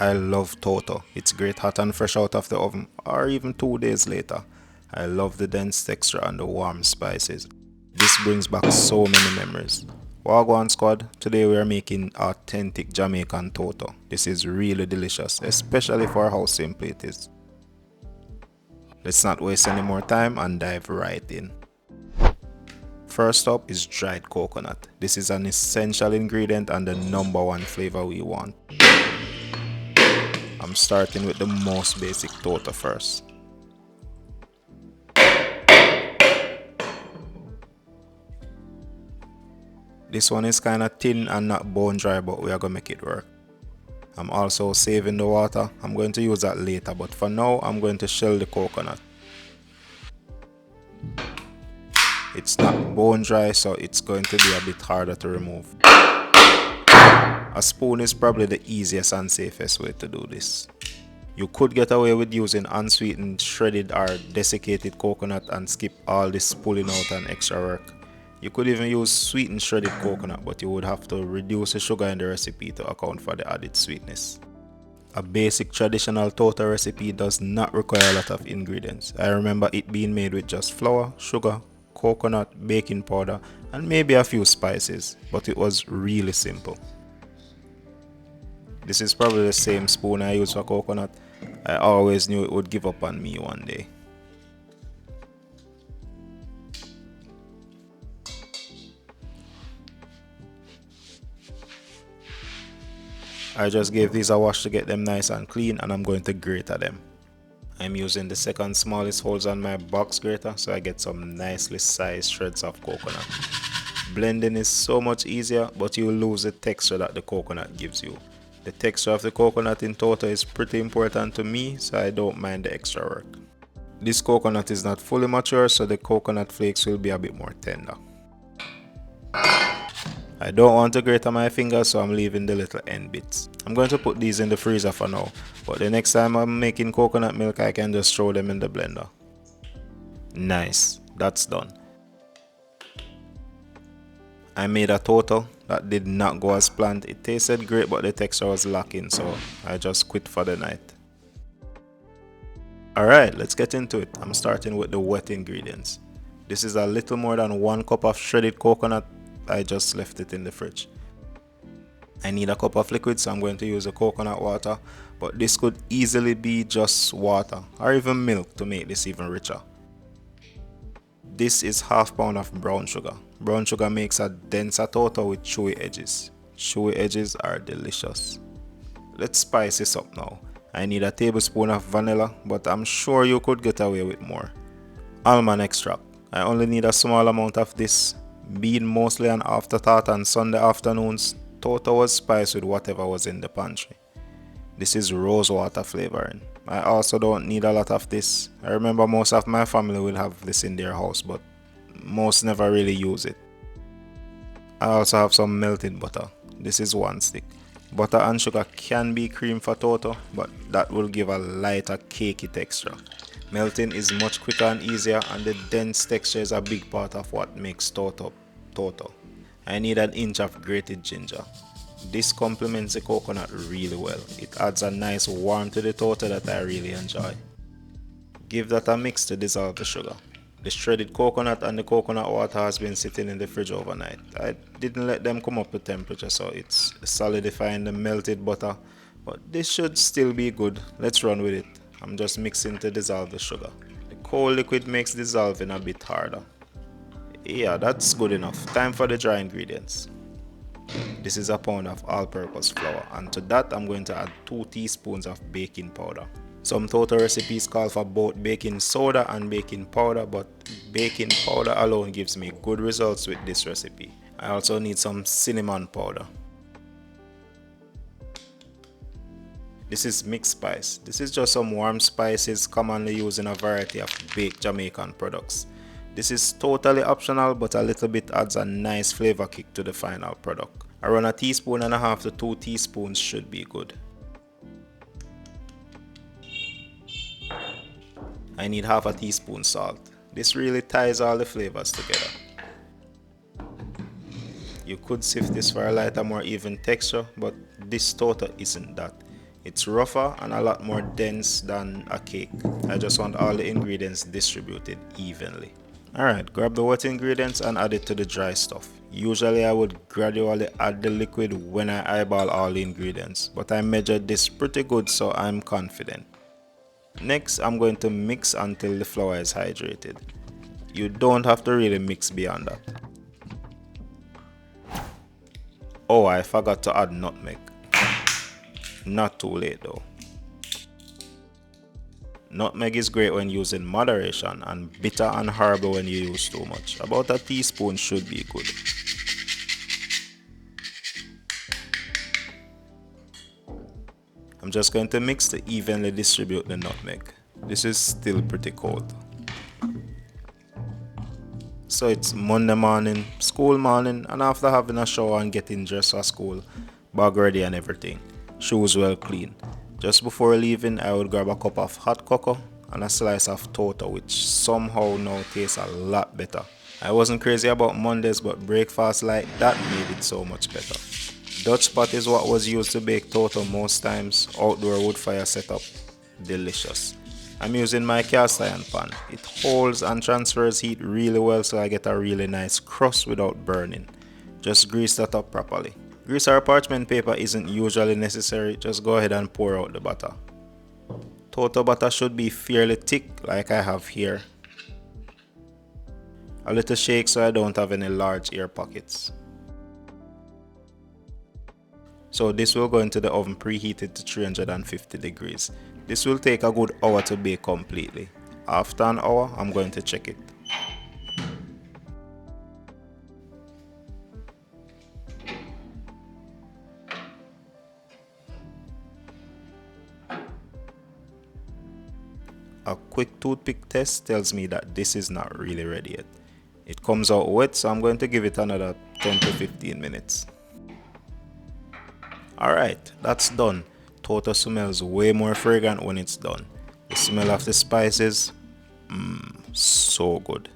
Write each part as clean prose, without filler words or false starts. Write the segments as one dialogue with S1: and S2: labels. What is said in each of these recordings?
S1: I love Toto. It's great hot and fresh out of the oven, or even 2 days later. I love the dense texture and the warm spices. This brings back so many memories. Wagwan squad, today we are making authentic Jamaican Toto. This is really delicious, especially for how simple it is. Let's not waste any more time and dive right in. First up is dried coconut. This is an essential ingredient and the number one flavor we want. I'm starting with the most basic Toto first. This one is kinda thin and not bone dry, but we are gonna make it work. I'm also saving the water. I'm going to use that later, but for now I'm going to shell the coconut. It's not bone dry, so it's going to be a bit harder to remove. A spoon is probably the easiest and safest way to do this. You could get away with using unsweetened, shredded or desiccated coconut and skip all this pulling out and extra work. You could even use sweetened shredded coconut, but you would have to reduce the sugar in the recipe to account for the added sweetness. A basic traditional Toto recipe does not require a lot of ingredients. I remember it being made with just flour, sugar, coconut, baking powder, and maybe a few spices, but it was really simple. This is probably the same spoon I use for coconut. I always knew it would give up on me one day. I just gave these a wash to get them nice and clean, and I'm going to grate them. I'm using the second smallest holes on my box grater so I get some nicely sized shreds of coconut. Blending is so much easier, but you lose the texture that the coconut gives you. The texture of the coconut in Toto is pretty important to me, so I don't mind the extra work. This coconut is not fully mature, so the coconut flakes will be a bit more tender. I don't want to grate on my fingers, so I'm leaving the little end bits. I'm going to put these in the freezer for now, but the next time I'm making coconut milk I can just throw them in the blender. Nice, that's done. I made a Toto that did not go as planned. It tasted great, but the texture was lacking, so I just quit for the night. Alright, let's get into it. I'm starting with the wet ingredients. This is a little more than 1 cup of shredded coconut. I just left it in the fridge. I need a cup of liquid, so I'm going to use the coconut water, but this could easily be just water or even milk to make this even richer. This is ½ pound of brown sugar. Brown sugar makes a denser Toto with chewy edges. Chewy edges are delicious. Let's spice this up now. I need a tablespoon of vanilla, but I'm sure you could get away with more. Almond extract. I only need a small amount of this. Being mostly an afterthought on Sunday afternoons, Toto was spiced with whatever was in the pantry. This is rose water flavoring. I also don't need a lot of this. I remember most of my family will have this in their house, but most never really use it. I also have some melted butter. This is 1 stick. Butter and sugar can be cream for Toto, but that will give a lighter cakey texture. Melting is much quicker and easier, and the dense texture is a big part of what makes Toto Toto. I need an inch of grated ginger. This complements the coconut really well. It adds a nice warmth to the Toto that I really enjoy. Give that a mix to dissolve the sugar. The shredded coconut and the coconut water has been sitting in the fridge overnight. I didn't let them come up to temperature, so it's solidifying the melted butter, but this should still be good. Let's run with it. I'm just mixing to dissolve the sugar. The cold liquid makes dissolving a bit harder. Yeah, that's good enough. Time for the dry ingredients. This is a pound of all-purpose flour, and to that I'm going to add 2 teaspoons of baking powder. Some Toto recipes call for both baking soda and baking powder, but baking powder alone gives me good results with this recipe. I also need some cinnamon powder. This is mixed spice. This is just some warm spices commonly used in a variety of baked Jamaican products. This is totally optional, but a little bit adds a nice flavor kick to the final product. Around 1.5 teaspoons to 2 teaspoons should be good. I need ½ teaspoon salt. This really ties all the flavors together. You could sift this for a lighter, more even texture, but this Toto isn't that. It's rougher and a lot more dense than a cake. I just want all the ingredients distributed evenly. Alright, grab the wet ingredients and add it to the dry stuff. Usually I would gradually add the liquid when I eyeball all the ingredients, but I measured this pretty good, so I'm confident. Next, I'm going to mix until the flour is hydrated. You don't have to really mix beyond that. Oh, I forgot to add nutmeg. Not too late though. Nutmeg is great when used in moderation and bitter and horrible when you use too much. About a teaspoon should be good. I'm just going to mix to evenly distribute the nutmeg. This is still pretty cold. So it's Monday morning, school morning, and after having a shower and getting dressed for school, bag ready and everything, shoes well clean. Just before leaving, I would grab a cup of hot cocoa and a slice of Toto, which somehow now tastes a lot better. I wasn't crazy about Mondays, but breakfast like that made it so much better. Dutch pot is what was used to bake Toto most times. Outdoor wood fire setup, delicious. I'm using my cast iron pan. It holds and transfers heat really well, so I get a really nice crust without burning. Just grease that up properly. Grease or parchment paper isn't usually necessary, just go ahead and pour out the butter. Toto butter should be fairly thick like I have here. A little shake so I don't have any large air pockets. So this will go into the oven preheated to 350 degrees. This will take a good hour to bake completely. After an hour, I'm going to check it. A quick toothpick test tells me that this is not really ready yet. It comes out wet, so I'm going to give it another 10 to 15 minutes. Alright, that's done. Toto smells way more fragrant when it's done. The smell of the spices, so good.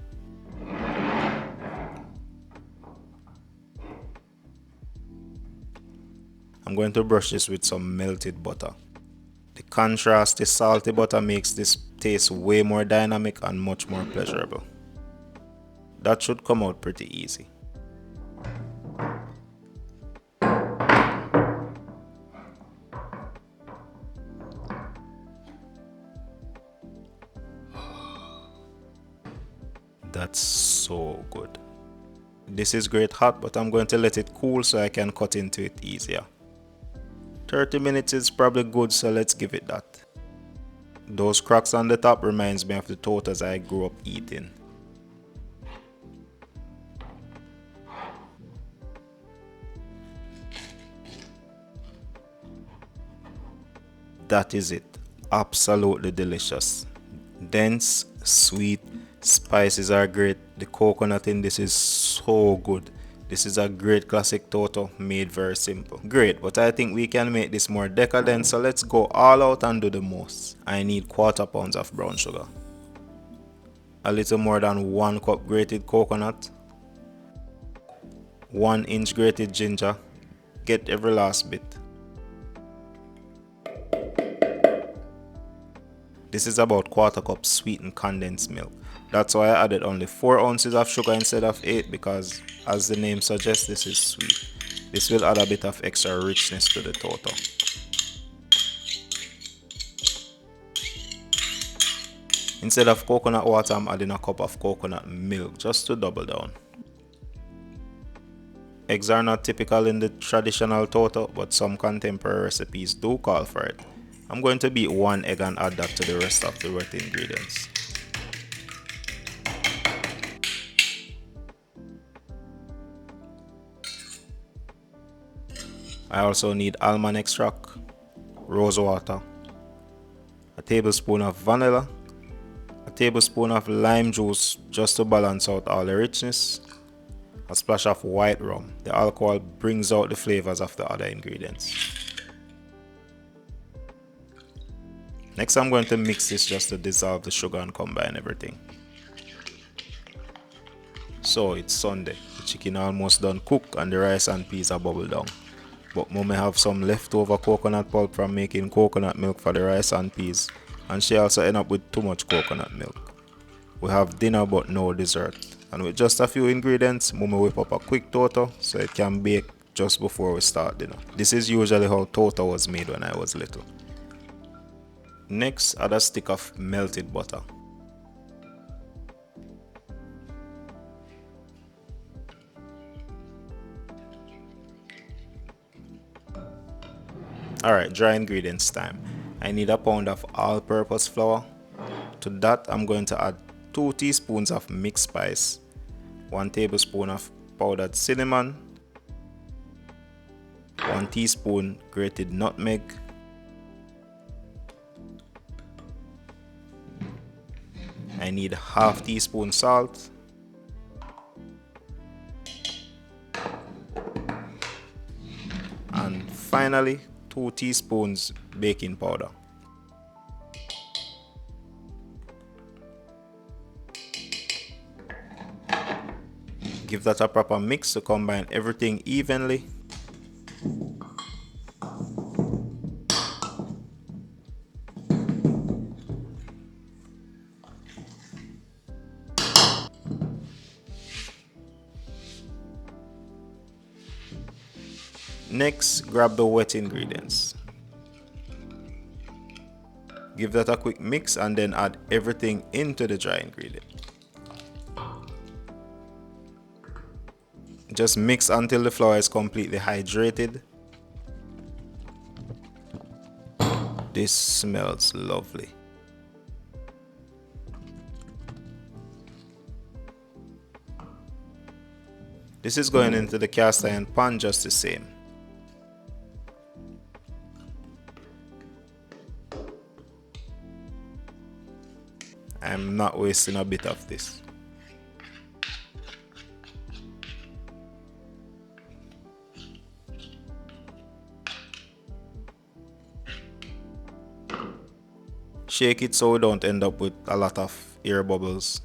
S1: I'm going to brush this with some melted butter. The contrast, the salty butter makes this taste way more dynamic and much more pleasurable. That should come out pretty easy. That's so good. This is great hot, but I'm going to let it cool so I can cut into it easier. 30 minutes is probably good, so let's give it that. Those cracks on the top reminds me of the Totos I grew up eating. That is it. Absolutely delicious. Dense, sweet, spices are great. The coconut in this is so good. This is a great classic Toto made very simple. Great, but I think we can make this more decadent, so let's go all out and do the most. I need 1/4 pounds of brown sugar, a little more than 1 cup grated coconut, 1 inch grated ginger, get every last bit. This is about 1/4 cup sweetened condensed milk. That's why I added only 4 ounces of sugar instead of 8, because as the name suggests, this is sweet. This will add a bit of extra richness to the Toto. Instead of coconut water, I'm adding a cup of coconut milk just to double down. Eggs are not typical in the traditional Toto, but some contemporary recipes do call for it. I'm going to beat 1 egg and add that to the rest of the wet ingredients. I also need almond extract, rose water, a tablespoon of vanilla, a tablespoon of lime juice just to balance out all the richness, a splash of white rum. The alcohol brings out the flavors of the other ingredients. Next, I'm going to mix this just to dissolve the sugar and combine everything. So it's Sunday. The chicken almost done cooked and the rice and peas are bubbled down. but mommy have some leftover coconut pulp from making coconut milk for the rice and peas, and she also end up with too much coconut milk. We have dinner but no dessert, and with just a few ingredients, mommy whip up a quick toto so it can bake just before we start dinner. This is usually how toto was made when I was little. Next, add a stick of melted butter. Alright, dry ingredients time. I need a pound of all-purpose flour. To that, I'm going to add 2 teaspoons of mixed spice, 1 tablespoon of powdered cinnamon, 1 teaspoon grated nutmeg, I need half teaspoon salt, and finally 2 teaspoons baking powder. Give that a proper mix to combine everything evenly. Next, grab the wet ingredients. Give that a quick mix and then add everything into the dry ingredient. Just mix until the flour is completely hydrated. This smells lovely. This is going into the cast iron pan just the same. I'm not wasting a bit of this. Shake it so we don't end up with a lot of air bubbles.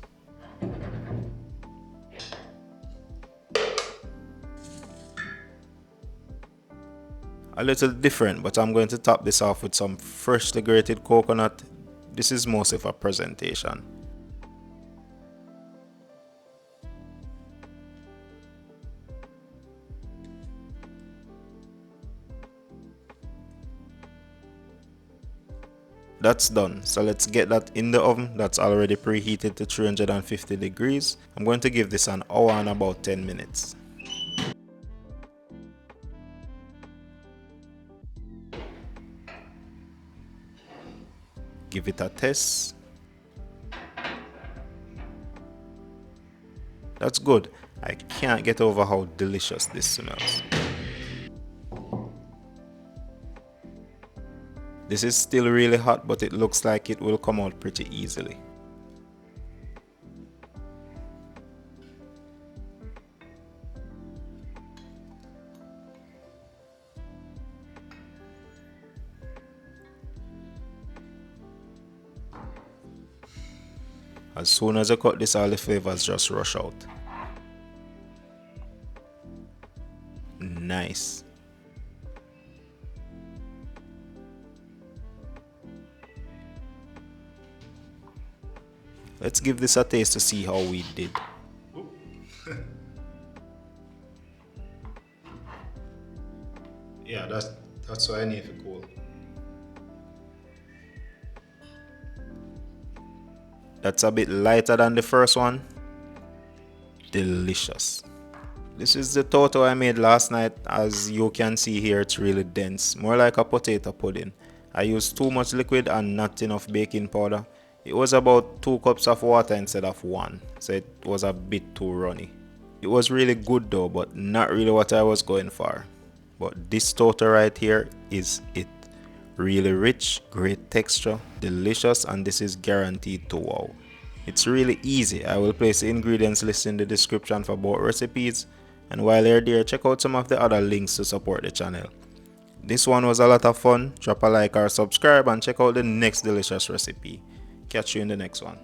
S1: A little different, but I'm going to top this off with some freshly grated coconut. This is mostly for presentation. That's done, so let's get that in the oven that's already preheated to 350 degrees. I'm going to give this an hour and about 10 minutes. Give it a test. That's good. I can't get over how delicious this smells. This is still really hot, but it looks like it will come out pretty easily. As soon as I cut this, all the flavors just rush out. Nice. Let's give this a taste to see how we did. Yeah, that's what I need to cool. That's a bit lighter than the first one. Delicious. This is the toto I made last night. As you can see here, it's really dense, more like a potato pudding. I used too much liquid and not enough baking powder. It was about 2 cups of water instead of 1, so it was a bit too runny. It was really good though, but not really what I was going for. But this toto right here is it. Really rich, great texture, delicious, and this is guaranteed to wow. It's really easy. I will place the ingredients list in the description for both recipes, and while you're there, check out some of the other links to support the channel. This one was a lot of fun. Drop a like or subscribe and check out the next delicious recipe. Catch you in the next one.